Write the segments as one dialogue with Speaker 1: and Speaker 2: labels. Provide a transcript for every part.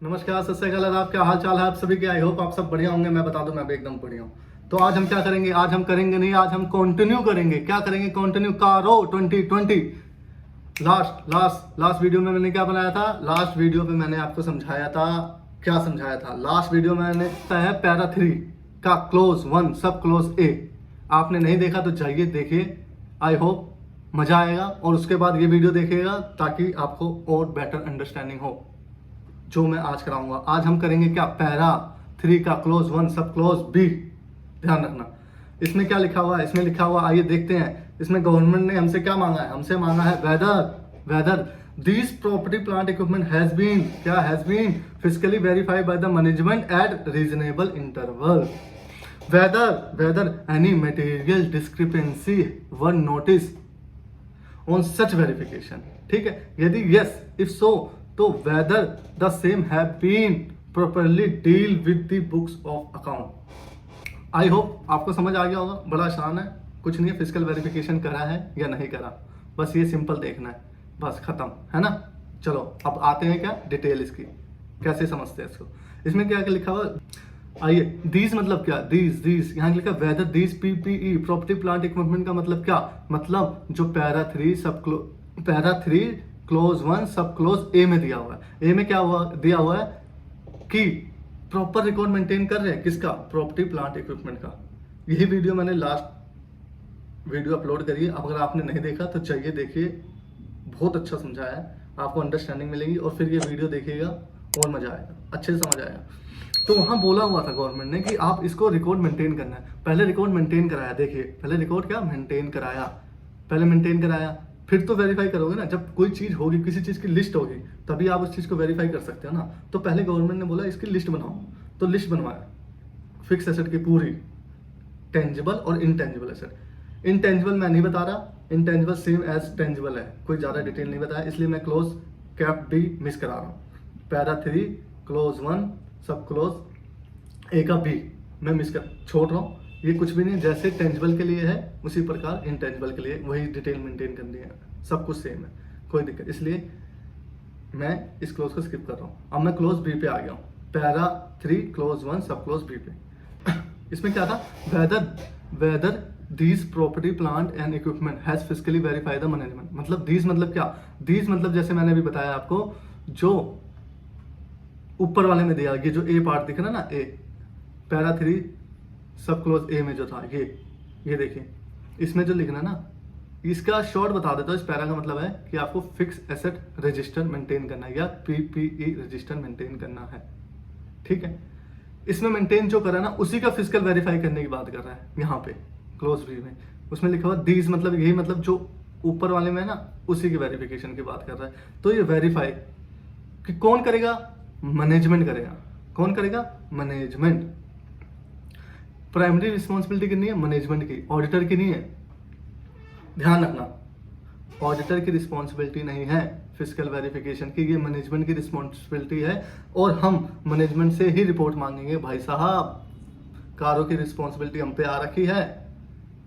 Speaker 1: नमस्कार, सत श्री अकाल, आदाब। क्या हाल चाल है आप सभी के? आई होप आप सब बढ़िया होंगे। मैं बता दूं, मैं भी एकदम बढ़िया हूँ। तो आज हम क्या करेंगे? आज हम करेंगे नहीं, आज हम कंटिन्यू करेंगे। क्या करेंगे? कंटिन्यू कारो 2020। लास्ट वीडियो में मैंने क्या बनाया था? लास्ट वीडियो पे मैंने आपको समझाया था। क्या समझाया था? लास्ट वीडियो में मैंने है पैरा 3 का क्लोज 1 सब क्लोज ए। आपने नहीं देखा तो जाइए देखिए। आई होप मजा आएगा और उसके बाद ये वीडियो देखिएगा ताकि आपको और बेटर अंडरस्टैंडिंग हो जो मैं आज कराऊंगा। आज हम करेंगे क्या? पैरा 3 का क्लोज 1 सब क्लोज बी। ध्यान रखना। इसमें क्या लिखा हुआ है? इसमें लिखा हुआ, आइए देखते हैं। इसमें गवर्नमेंट ने हमसे क्या मांगा है? हमसे मांगा है whether this property plant equipment has been physically verified by the management at reasonable interval. Whether any material discrepancy were notice on such verification. ठीक है, यदि यस इफ सो तो whether the same have been properly deal with the books of account. I hope आपको समझ आ गया होगा। बड़ा आसान है, कुछ नहीं है। फिजिकल वेरिफिकेशन करा है या नहीं करा, बस ये सिंपल देखना है, बस खत्म है ना। चलो अब आते हैं क्या डिटेल इसकी, कैसे समझते हैं इसको। इसमें क्या लिखा हुआ? आइए, दीज मतलब क्या? दीज यहाँ लिखा whether these PPE property plant equipment का मतलब क्या? मतलब जो पैरा 3 क्लोज 1 सब क्लोज ए में दिया हुआ है। ए में क्या हुआ दिया हुआ है कि प्रॉपर रिकॉर्ड मेंटेन कर रहे हैं। किसका? प्रॉपर्टी प्लांट इक्विपमेंट का। यही वीडियो मैंने लास्ट वीडियो अपलोड करी है। अगर आपने नहीं देखा तो चाहिए देखिए, बहुत अच्छा समझाया है, आपको अंडरस्टैंडिंग मिलेगी और फिर ये वीडियो देखिएगा और मजा आएगा, अच्छे से समझ आएगा। तो वहां बोला हुआ था गवर्नमेंट ने कि आप इसको रिकॉर्ड मेंटेन करना है। पहले रिकॉर्ड मेंटेन कराया। देखिए, पहले रिकॉर्ड क्या मेंटेन कराया, पहले मेंटेन कराया, फिर तो वेरीफाई करोगे ना। जब कोई चीज होगी, किसी चीज की लिस्ट होगी, तभी आप उस चीज को वेरीफाई कर सकते हो ना। तो पहले गवर्नमेंट ने बोला इसकी लिस्ट बनाओ, तो लिस्ट बनवाया फिक्स एसेट की पूरी, टेंजिबल और इनटेंजिबल एसेट। इनटेंजिबल मैं नहीं बता रहा, इनटेंजिबल सेम एज टेंजिबल है, कोई ज्यादा डिटेल नहीं बताया, इसलिए मैं क्लोज कैप बी मिस करा रहा हूँ। पैरा 3 क्लोज 1 सब क्लोज ए का बी मैं मिस कर छोड़ रहा हूँ। ये कुछ भी नहीं, जैसे टेंजिबल के लिए है उसी प्रकार इनटेंजिबल के लिए वही डिटेल मेंटेन करनी है, सब कुछ सेम है, कोई दिक्कत। इसलिए मैं इस क्लोज को स्किप कर रहा हूँ। अब मैं क्लोज बी पे आ गया हूँ। पैरा 3 क्लोज 1 सब क्लोज बी पे। इसमें क्या था? Whether these property plant and equipment has physically verify the management. मतलब दीज मतलब क्या? दीज मतलब जैसे मैंने अभी बताया आपको, जो ऊपर वाले में दिया, ये जो ए पार्ट दिख रहा है ना, ए पैरा 3 सब क्लोज ए में जो था, ये देखिए, इसमें जो लिखना ना, इसका शॉर्ट बता देता हूँ। इस पैरा का मतलब है कि आपको फिक्स एसेट रजिस्टर मेंटेन करना है या पीपीई रजिस्टर मेंटेन करना है। ठीक है, इसमें मेंटेन जो करा ना उसी का फिजिकल वेरीफाई करने की बात कर रहा है यहाँ पे क्लोज बी में। उसमें लिखा हुआ दीज मतलब यही, मतलब जो ऊपर वाले में है ना उसी की वेरिफिकेशन की बात कर रहा है। तो ये वेरीफाई कि कौन करेगा? मैनेजमेंट करेगा। कौन करेगा? मैनेजमेंट। प्राइमरी रिस्पॉन्सिबिलिटी कितनी है? मैनेजमेंट की, ऑडिटर की नहीं है। ध्यान रखना, ऑडिटर की रिस्पॉन्सिबिलिटी नहीं है फिजिकल वेरिफिकेशन की, ये मैनेजमेंट की रिस्पॉन्सिबिलिटी है। और हम मैनेजमेंट से ही रिपोर्ट मांगेंगे, भाई साहब कारों की रिस्पॉन्सिबिलिटी हम पे आ रखी है,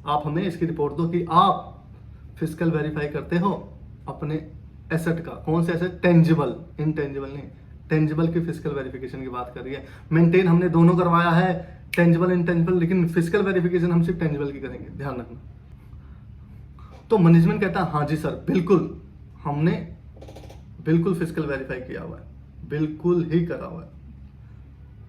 Speaker 1: आप हमें इसकी रिपोर्ट दो कि आप फिजिकल वेरीफाई करते हो अपने एसेट का। कौन से एसेट? टेंजिबल, इनटेंजिबल नहीं, टेंजिबल की फिजिकल वेरिफिकेशन की बात कर रही है। मेंटेन हमने दोनों करवाया है, टेंजिबल इनटेंजिबल, लेकिन फिजिकल वेरिफिकेशन हम सिर्फ टेंजिबल की करेंगे, ध्यान रखना। तो मैनेजमेंट कहता है हाँ जी सर, बिल्कुल हमने बिल्कुल फिजिकल वेरीफाई किया हुआ है, बिल्कुल ही करा हुआ है।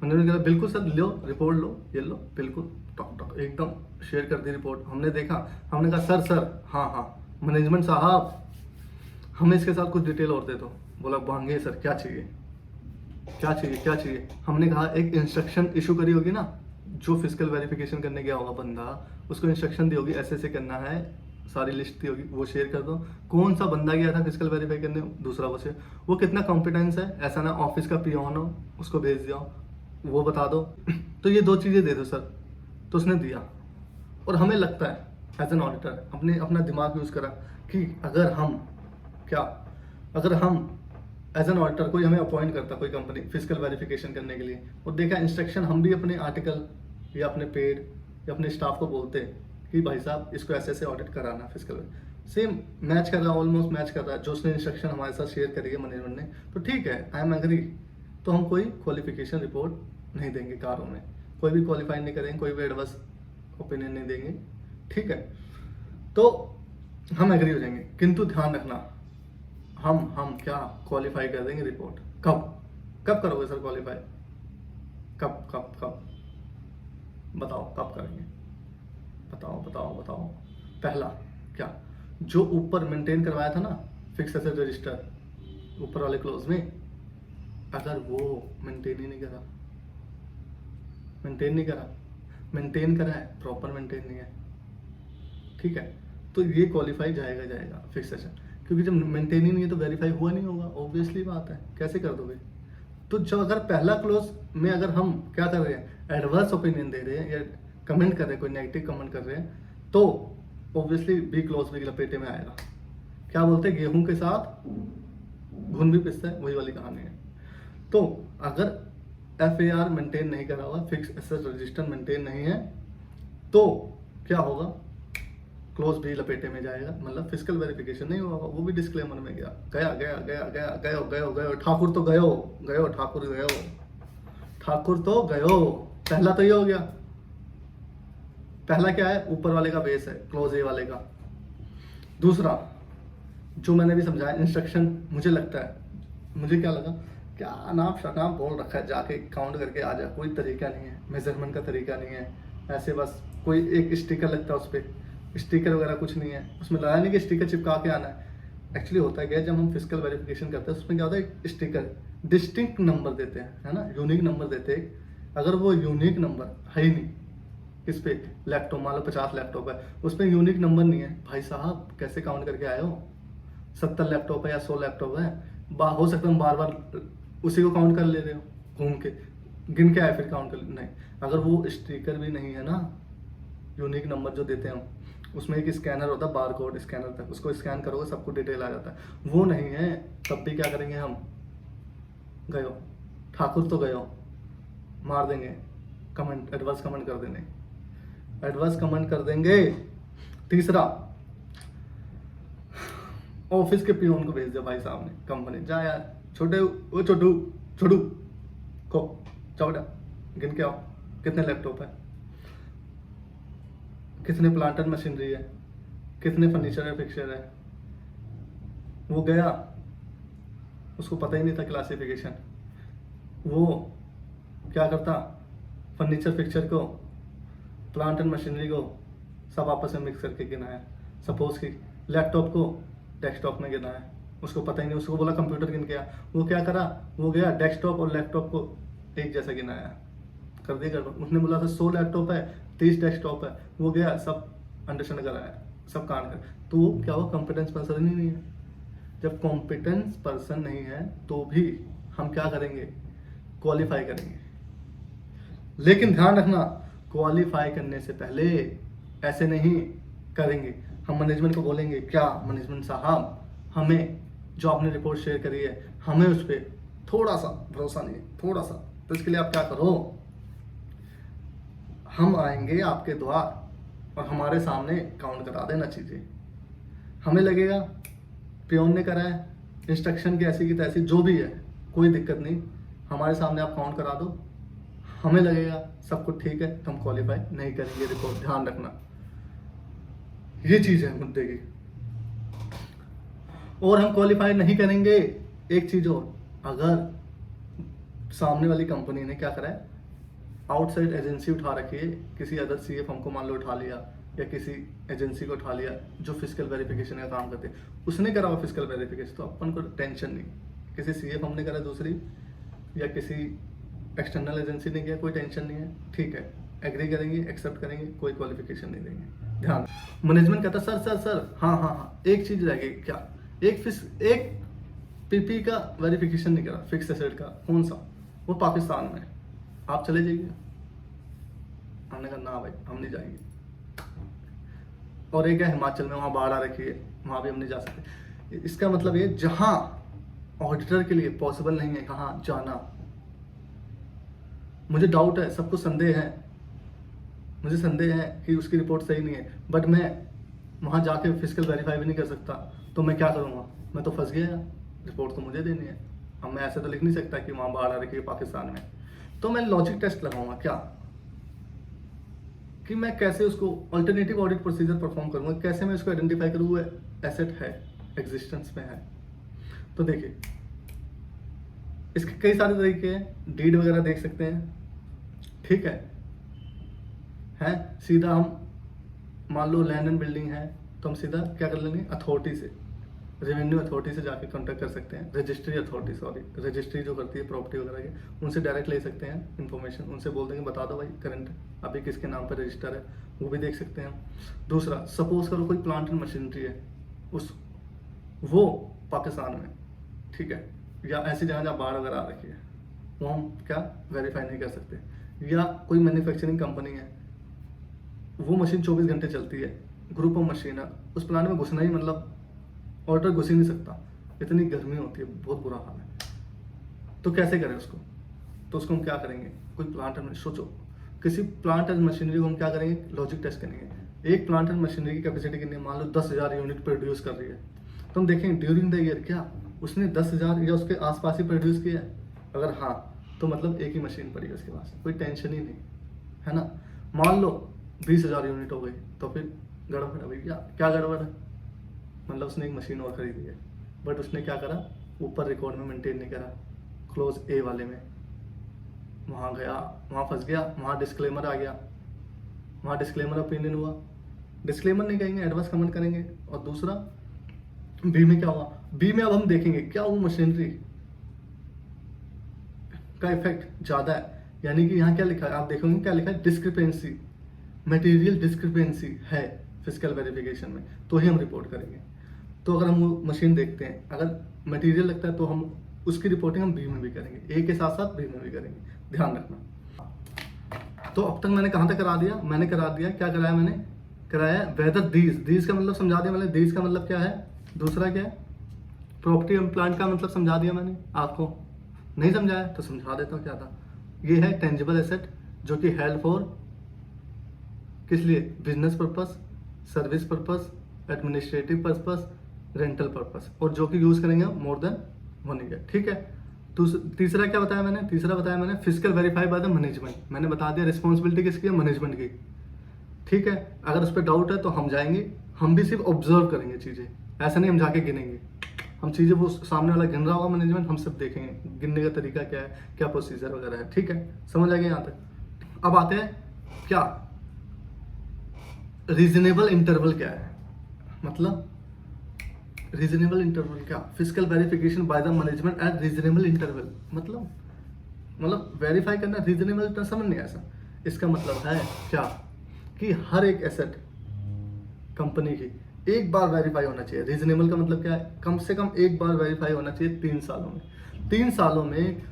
Speaker 1: मैनेजमेंट कहता है बिल्कुल सर, लो रिपोर्ट लो, ये लो, बिल्कुल टक टक एकदम शेयर कर दी रिपोर्ट। हमने देखा, हमने कहा सर हाँ मैनेजमेंट साहब हमें इसके साथ कुछ डिटेल और दे दो। बोला मांगे सर, क्या चाहिए क्या चाहिए क्या चाहिए? हमने कहा एक इंस्ट्रक्शन इशू करी होगी ना, जो फिजिकल वेरिफिकेशन करने गया होगा बंदा, उसको इंस्ट्रक्शन दी होगी ऐसे करना है, सारी लिस्ट दी होगी, वो शेयर कर दो। कौन सा बंदा गया था फिजिकल वेरीफाई करने, दूसरा वो शेयर, वो कितना कॉम्पिटेंस है, ऐसा ना ऑफिस का पियोन हो उसको भेज दिया वो बता दो। तो ये 2 चीजें दे दो सर। तो उसने दिया और हमें लगता है एज एन ऑडिटर अपने अपना दिमाग यूज करा कि अगर हम एज एन ऑडिटर कोई हमें अपॉइंट करता, कोई कंपनी फिजिकल वेरिफिकेशन करने के लिए, और देखा इंस्ट्रक्शन, हम भी अपने आर्टिकल या अपने पेड या अपने स्टाफ को बोलते कि भाई साहब इसको ऐसे ऑडिट कराना फिजिकल, सेम मैच कर रहा है, ऑलमोस्ट मैच कर रहा है जो उसने इंस्ट्रक्शन हमारे साथ शेयर करी है मैनेजमेंट ने, तो ठीक है, आई एम एग्री। तो हम कोई क्वालिफिकेशन रिपोर्ट नहीं देंगे कारों में, कोई भी क्वालिफाई नहीं करेंगे, कोई भी एडवर्स ओपिनियन नहीं देंगे, ठीक है। तो हम एग्री हो जाएंगे, किंतु ध्यान रखना हम क्या क्वालिफाई कर देंगे रिपोर्ट। कब कब करोगे सर क्वालिफाई? कब कब कब बताओ, कब करेंगे? बताओ बताओ बताओ। पहला क्या, जो ऊपर मेंटेन करवाया था ना फिक्स एसेट रजिस्टर ऊपर वाले क्लोज में, अगर वो मेंटेन ही नहीं करा, मेंटेन करा है, प्रॉपर मेंटेन नहीं है, ठीक है, तो ये क्वालिफाई जाएगा फिक्स एसेट, क्योंकि जब मेंटेन ही नहीं है तो वेरीफाई हुआ नहीं होगा, ऑब्वियसली बात है, कैसे कर दोगे? तो जब अगर पहला क्लोज में अगर हम क्या कर रहे हैं, एडवर्स ओपिनियन दे रहे हैं या कमेंट कर रहे हैं, कोई नेगेटिव कमेंट कर रहे हैं, तो ऑब्वियसली बी क्लोज भी लपेटे में आएगा। क्या बोलते हैं, गेहूं के साथ घुन भी पिसता है, वही वाली कहानी है। तो अगर FAR मेंटेन नहीं करा हुआ, फिक्स एसेट रजिस्टर मेंटेन नहीं है, तो क्या होगा, क्लोज भी लपेटे में जाएगा, मतलब फिजिकल वेरिफिकेशन नहीं होगा, वो भी डिस्क्लेमर में गया ठाकुर तो गयो ठाकुर तो गयो। पहला तो ये हो गया, पहला क्या है, ऊपर वाले का बेस है, क्लोज ए वाले का। दूसरा जो मैंने भी समझाया इंस्ट्रक्शन, मुझे लगता है, मुझे क्या लगा, क्या अनाप शनाप बोल रखा है, जाके काउंट करके आ जा, कोई तरीका नहीं है, मेजरमेंट का तरीका नहीं है, ऐसे बस कोई एक स्टिकर लगता है, उस पर स्टिकर वगैरह कुछ नहीं है, उसमें लगा नहीं कि स्टिकर चिपका के आना है। एक्चुअली होता है क्या, जब हम फिजिकल वेरिफिकेशन करते हैं उसमें क्या होता है, स्टिकर डिस्टिंक्ट नंबर देते हैं, है ना, यूनिक नंबर देते हैं। अगर वो यूनिक नंबर है ही नहीं, इस पे लैपटॉप मान लो 50 लैपटॉप है, उस पर यूनिक नंबर नहीं है, भाई साहब कैसे काउंट करके आए हो? 70 लैपटॉप है या 100 लैपटॉप है, हो सकता है बार बार उसी को काउंट कर ले रहे हो, घूम के गिन के आए फिर काउंट कर नहीं। अगर वो स्टिकर भी नहीं है ना, यूनिक नंबर जो देते हैं उसमें एक स्कैनर होता है, बार कोड स्कैनर तक, उसको स्कैन करोगे सबको डिटेल आ जाता है, वो नहीं है, तब भी क्या करेंगे हम, गयो ठाकुर तो गयो मार देंगे, कमेंट एडवर्स कमेंट कर देंगे। तीसरा, ऑफिस के पियोन को भेज दिया भाई साहब ने, कंपनी जा यार छोटू को जाओ बेटा गिन के आओ, कितने लैपटॉप है, कितने प्लांटर मशीनरी है, कितने फर्नीचर है, फिक्सचर है। वो गया, उसको पता ही नहीं था क्लासिफिकेशन, वो क्या करता, फर्नीचर फिक्सचर को प्लांट एंड मशीनरी को सब आपस में मिक्स करके गिनाया। सपोज कि लैपटॉप को डेस्कटॉप में गिनाया, उसको पता ही नहीं, उसको बोला कंप्यूटर गिन गया, वो क्या करा, वो गया डेस्कटॉप और लैपटॉप को एक जैसा गिनाया, कर दिया। उसने बोला था 100 लैपटॉप है, 30 डेस्कटॉप है, वो गया सब अंडरस्टैंड कराया, सब कान कर, तो क्या हुआ, कॉम्पिटेंस पर्सन ही नहीं है। जब कॉम्पिटेंस पर्सन नहीं है तो भी हम क्या करेंगे, क्वालिफाई करेंगे। लेकिन ध्यान रखना, क्वालिफाई करने से पहले ऐसे नहीं करेंगे, हम मैनेजमेंट को बोलेंगे, क्या मैनेजमेंट साहब, हमें जो आपने रिपोर्ट शेयर करी है, हमें उस पर थोड़ा सा भरोसा नहीं है, थोड़ा सा, तो इसके लिए आप क्या करो, हम आएंगे आपके द्वार और हमारे सामने काउंट करा देना चीज़ें। हमें लगेगा पियोन ने करा है, इंस्ट्रक्शन की ऐसी की तैसी जो भी है, कोई दिक्कत नहीं, हमारे सामने आप काउंट करा दो, हमें लगेगा सब कुछ ठीक है, तो हम क्वालिफाई नहीं करेंगे रिपोर्ट। ध्यान रखना, ये चीज़ है मुद्दे की। और हम क्वालिफाई नहीं करेंगे, एक चीज़ और, अगर सामने वाली कंपनी ने क्या करा है, आउटसाइड एजेंसी उठा रखी है, किसी अदर CF हमको मान लो उठा लिया, या किसी एजेंसी को उठा लिया जो फिजिकल वेरिफिकेशन का काम करते हैं, उसने करा हुआ फिजिकल वेरिफिकेशन, तो अपन को टेंशन नहीं। किसी CF हमने करा दूसरी, या किसी एक्सटर्नल एजेंसी ने किया, कोई टेंशन नहीं है, ठीक है, एग्री करेंगे, एक्सेप्ट करेंगे, कोई क्वालिफिकेशन नहीं देंगे। ध्यान, मैनेजमेंट कहता सर हाँ, एक चीज़ रह गई, क्या, एक PP का वेरिफिकेशन नहीं करा, फिक्स एसेट का, कौन सा, वो पाकिस्तान में, आप चले जाइए। हमने कहा ना भाई, हम नहीं जाएंगे। और एक है हिमाचल में, वहाँ बाढ़ आ रखी है, वहाँ भी हम नहीं जा सकते। इसका मतलब ये, जहाँ ऑडिटर के लिए पॉसिबल नहीं है कहाँ जाना, मुझे डाउट है, सबको संदेह है, मुझे संदेह है कि उसकी रिपोर्ट सही नहीं है, बट मैं वहाँ जाके फिजिकल वेरीफाई भी नहीं कर सकता, तो मैं क्या करूँगा, मैं तो फंस गया, रिपोर्ट तो मुझे देनी है, अब मैं ऐसे तो लिख नहीं सकता कि वहाँ बाढ़ आ रही है पाकिस्तान में, तो मैं लॉजिक टेस्ट लगाऊंगा क्या, कि मैं कैसे उसको अल्टरनेटिव ऑडिट प्रोसीजर परफॉर्म करूंगा, कैसे मैं इसको आइडेंटिफाई करूँ वो एसेट है, एग्जिस्टेंस में है। तो देखिए इसके कई सारे तरीके हैं, डीड वगैरह देख सकते हैं, ठीक है सीधा हम मान लो लैंड एंड बिल्डिंग है तो हम सीधा क्या कर लेंगे, अथॉरिटी से, रेवेन्यू अथॉरिटी से जाके कॉन्टेक्ट कर सकते हैं, रजिस्ट्री अथॉरिटी, सॉरी रजिस्ट्री जो करती है प्रॉपर्टी वगैरह की, उनसे डायरेक्ट ले सकते हैं इन्फॉर्मेशन, उनसे बोल देंगे बता दो भाई करंट अभी किसके नाम पर रजिस्टर है, वो भी देख सकते हैं। दूसरा, सपोज करो कोई प्लांट एंड मशीनरी है उस वो पाकिस्तान में, ठीक है, या ऐसी जगह जहाँ बाढ़ वगैरह आ रखी है, वो हम क्या वेरीफाई नहीं कर सकते। या कोई मैन्युफैक्चरिंग कंपनी है, वो मशीन 24 घंटे चलती है, ग्रुप ऑफ मशीन है, उस प्लांट में घुसना ही मतलब ऑर्डर घुस ही नहीं सकता, इतनी गर्मी होती है, बहुत बुरा हाल है, तो कैसे करें उसको, तो उसको हम क्या करेंगे, कोई प्लांट एंड, सोचो किसी प्लांट एंड मशीनरी को हम क्या करेंगे, लॉजिक टेस्ट करेंगे। एक प्लांट एंड मशीनरी की कैपेसिटी कितनी, मान लो 10,000 यूनिट प्रोड्यूस कर रही है, तो हम देखेंगे ड्यूरिंग द ईयर क्या उसने 10,000 या उसके आसपास ही प्रोड्यूस किया है, अगर हाँ तो मतलब एक ही मशीन पड़ी है उसके पास, कोई टेंशन ही नहीं है ना। मान लो 20,000 यूनिट हो गई, तो फिर गड़बड़ है भैया, क्या गड़बड़ है, मतलब उसने एक मशीन और खरीदी है, बट उसने क्या करा, ऊपर रिकॉर्ड में मेंटेन नहीं करा, क्लोज ए वाले में वहाँ गया, वहाँ फंस गया, वहाँ डिस्क्लेमर आ गया, वहाँ डिस्क्लेमर ओपिनियन हुआ, डिस्क्लेमर नहीं कहेंगे, एडवांस कमेंट करेंगे। और दूसरा बी में क्या हुआ, बी में अब हम देखेंगे क्या वो मशीनरी का इफेक्ट ज़्यादा है, यानी कि यहाँ क्या लिखा है, आप देखोगे क्या लिखा है, डिस्क्रिपेंसी, मटेरियल डिस्क्रिपेंसी है फिजिकल वेरिफिकेशन में, तो ही हम रिपोर्ट करेंगे। तो अगर हम वो मशीन देखते हैं, अगर मटेरियल लगता है तो हम उसकी रिपोर्टिंग हम बी में भी करेंगे, ए के साथ साथ बी में भी करेंगे, ध्यान रखना। तो अब तक मैंने कहाँ तक करा दिया, मैंने करा दिया, क्या कराया मैंने, कराया वेदर दीज का मतलब समझा दिया मैंने, दीज का मतलब क्या है, दूसरा क्या है, प्रॉपर्टी एंड प्लांट का मतलब समझा दिया मैंने आपको, नहीं समझाया तो समझा देता हूँ क्या था। ये है टेंजिबल एसेट जो कि हेल्ड फॉर किस लिए, business purpose, service purpose, administrative purpose, rental purpose, और जो कि यूज करेंगे मोर देन 1 ईयर, ठीक है। तीसरा क्या बताया मैंने, तीसरा बताया मैंने physical verify bye the management, मैंने बता दिया रिस्पॉन्सिबिलिटी किसकी है, मैनेजमेंट की, ठीक है। अगर उस पर डाउट है तो हम जाएंगे, हम भी सिर्फ ऑब्जर्व करेंगे चीजें, ऐसा नहीं हम जाके गिनेंगे, हम चीजें वो सामने वाला गिन रहा होगा मैनेजमेंट, हम सब देखेंगे गिनने का तरीका क्या है, क्या प्रोसीजर वगैरह है, ठीक है, समझ आ गया यहाँ तक। अब आते हैं क्या, रीजनेबल इंटरवल क्या है, मतलब रीजनेबल इंटरवल क्या, physical verification bye the management at reasonable interval, मतलब वेरीफाई करना रीजनेबल तो समझ नहीं ऐसा, इसका मतलब है क्या कि हर एक एसेट कंपनी की एक बार वेरीफाई होना चाहिए। रीजनेबल का मतलब क्या है, कम से कम एक बार वेरीफाई होना चाहिए 3 सालों में, 3 सालों में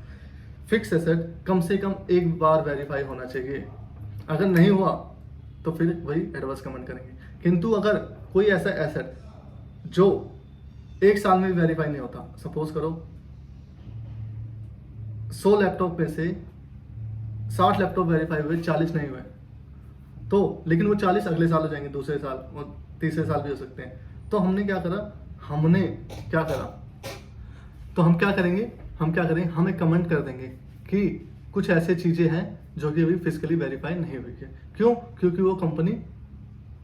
Speaker 1: फिक्स एसेट कम से कम एक बार वेरीफाई होना चाहिए, अगर नहीं हुआ तो फिर वही एडवांस कमेंट करेंगे। किंतु अगर कोई ऐसा एसेट जो 1 साल में भी वेरीफाई नहीं होता, सपोज करो 100 लैपटॉप में से 60 लैपटॉप वेरीफाई हुए, 40 नहीं हुए, तो लेकिन वो 40 अगले साल हो जाएंगे, दूसरे साल और तीसरे साल भी हो सकते हैं, तो हमने क्या करा, तो हम क्या करेंगे, हम एक कमेंट कर देंगे कि कुछ ऐसे चीजें हैं जो कि अभी फिजिकली वेरीफाई नहीं हुई है। क्यों, क्योंकि वो कंपनी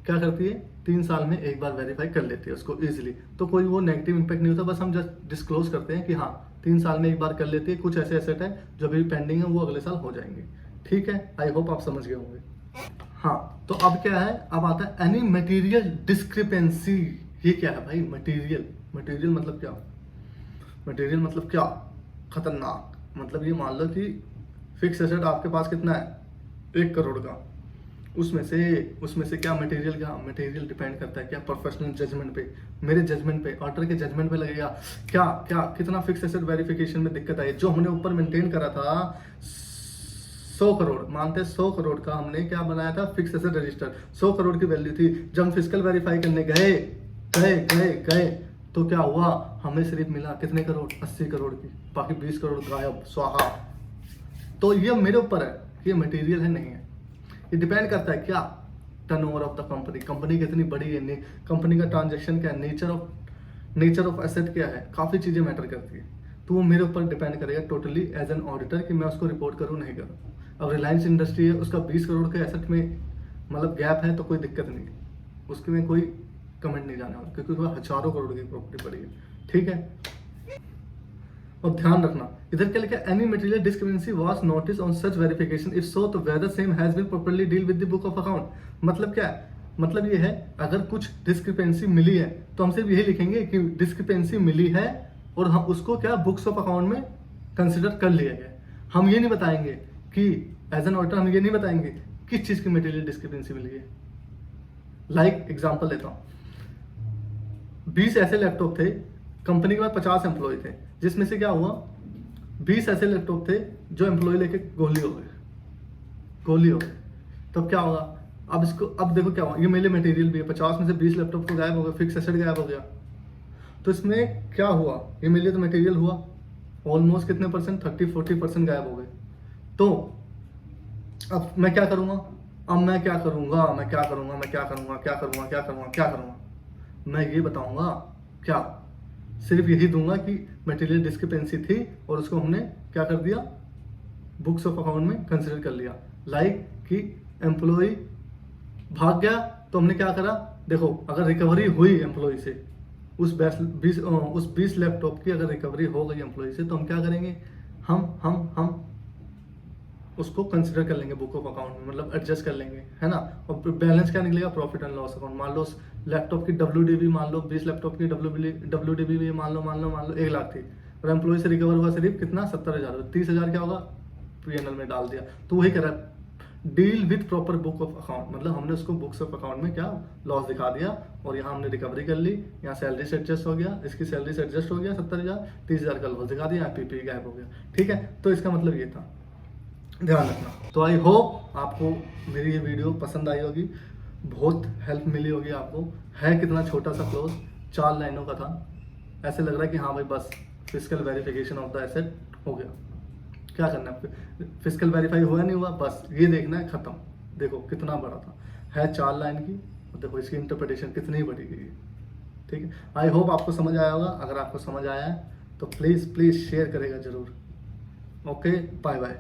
Speaker 1: क्या करती है, 3 साल में एक बार वेरीफाई कर लेती है उसको इजीली, तो कोई वो नेगेटिव इंपैक्ट नहीं होता, बस हम जस्ट डिस्क्लोज करते हैं कि हाँ 3 साल में एक बार कर लेती है, कुछ ऐसे एसेट है जो अभी पेंडिंग है वो अगले साल हो जाएंगे, ठीक है। आई होप आप समझ गए होंगे। हाँ, तो अब क्या है, अब आता है एनी मटेरियल डिस्क्रिपेंसी। ये क्या है भाई, मटेरियल मतलब क्या, मटेरियल मतलब क्या, खतरनाक, मतलब ये मान लो कि फिक्स एसेट आपके पास कितना है, 1 करोड़ का, उसमें से क्या मटेरियल डिपेंड करता है क्या, प्रोफेशनल जजमेंट पे, मेरे जजमेंट पे, ऑडिटर के जजमेंट पे लगेगा क्या कितना फिक्स एसेट वेरिफिकेशन में दिक्कत आई। जो हमने ऊपर मेंटेन करा था 100 करोड़, मानते 100 करोड़ का हमने क्या बनाया था, फिक्स एसेट रजिस्टर, 100 करोड़ की वैल्यू थी। जब हम फिजिकल वेरीफाई करने गए तो क्या हुआ, हमें सिर्फ मिला कितने करोड़, 80 करोड़ की, बाकी 20 करोड़ गायब, स्वाहा। तो ये मेरे ऊपर है कि ये मटेरियल है नहीं है, ये डिपेंड करता है क्या, टर्नओवर ऑफ द कंपनी कितनी बड़ी है, कंपनी का ट्रांजैक्शन क्या है, नेचर ऑफ एसेट क्या है, काफ़ी चीज़ें मैटर करती है। तो वो मेरे ऊपर डिपेंड करेगा टोटली एज एन ऑडिटर कि मैं उसको रिपोर्ट करूँ नहीं करूँ। अब रिलायंस इंडस्ट्री है, उसका 20 करोड़ के एसेट में मतलब गैप है तो कोई दिक्कत नहीं है, उसके में कोई कमेंट नहीं जाने वाला क्योंकि उसमें हजारों करोड़ की प्रॉपर्टी पड़ी है, ठीक है। और ध्यान रखना इधर क्या लिखा है, any material discrepancy was noticed on such verification, if so तो whether same has been properly deal with the book of account. मतलब क्या है, मतलब ये है अगर कुछ डिस्क्रिपेंसी मिली है तो हम सिर्फ यही लिखेंगे कि डिस्क्रिपेंसी मिली है और हम उसको क्या बुक्स ऑफ अकाउंट में कंसिडर कर लिया गया। हम ये नहीं बताएंगे कि एज एन ऑडिटर हम ये नहीं बताएंगे किस चीज की मटेरियल डिस्क्रिपेंसी मिली है। लाइक एग्जांपल देता हूं, 20 ऐसे लैपटॉप थे, कंपनी के पास 50 एम्प्लॉय थे, जिसमें से क्या हुआ 20 ऐसे लैपटॉप थे जो एम्प्लॉय लेके गोली हो गए। तब क्या होगा, अब देखो क्या हुआ, ये मेरे मटेरियल भी है, 50 में से 20 लैपटॉप तो गायब हो गया, फिक्स एसेट गायब हो गया। तो इसमें क्या हुआ, ये मेरे लिए तो मटेरियल हुआ, ऑलमोस्ट कितने परसेंट, 30-40% गायब हो गए। तो अब मैं क्या करूंगा, मैं ये बताऊंगा क्या, सिर्फ यही दूंगा कि मटेरियल डिस्क्रिपेंसी थी और उसको हमने क्या कर दिया, बुक्स ऑफ अकाउंट में कंसिडर कर लिया। लाइक कि एम्प्लॉय भाग गया तो हमने क्या करा, देखो अगर रिकवरी हुई एम्प्लॉय से उस 20 लैपटॉप की अगर रिकवरी हो गई एम्प्लॉय से, तो हम क्या करेंगे, हम उसको कंसिडर कर लेंगे बुक ऑफ अकाउंट में, मतलब एडजस्ट कर लेंगे, है ना। और बैलेंस क्या निकलेगा, प्रॉफिट एंड लॉस अकाउंट। मान लो लैपटॉप की WDV मान लो 20 लैपटॉप की WDV भी मान लो 1 लाख थी और एम्प्लॉय से रिकवर हुआ सिर्फ कितना 70,000, 30,000 क्या होगा P&L में डाल दिया। तो वही कह रहा है deal with proper book of account, मतलब हमने उसको बुक्स ऑफ अकाउंट में क्या लॉस दिखा दिया और यहाँ हमने रिकवरी कर ली, यहाँ सैलरी से एडजस्ट हो गया, इसकी सैलरी से एडजस्ट हो गया 70,000, 30,000 का लॉस दिखा दिया, PPE गायब हो गया, ठीक है। तो इसका मतलब ये था, ध्यान रखना। तो आई होप आपको मेरी ये वीडियो पसंद आई होगी, बहुत हेल्प मिली होगी आपको। है कितना छोटा सा क्लोज, 4 लाइनों का था, ऐसे लग रहा है कि हाँ भाई बस physical verification of the asset हो गया, क्या करना है, फिजिकल वेरीफाई हुआ नहीं हुआ, बस ये देखना है, खत्म। देखो कितना बड़ा था, है 4 लाइन की, और देखो इसकी इंटरप्रिटेशन कितनी बड़ी गई है, ठीक है। आई होप आपको समझ आया होगा, अगर आपको समझ आया है तो प्लीज़ शेयर करेगा जरूर। Okay, bye bye.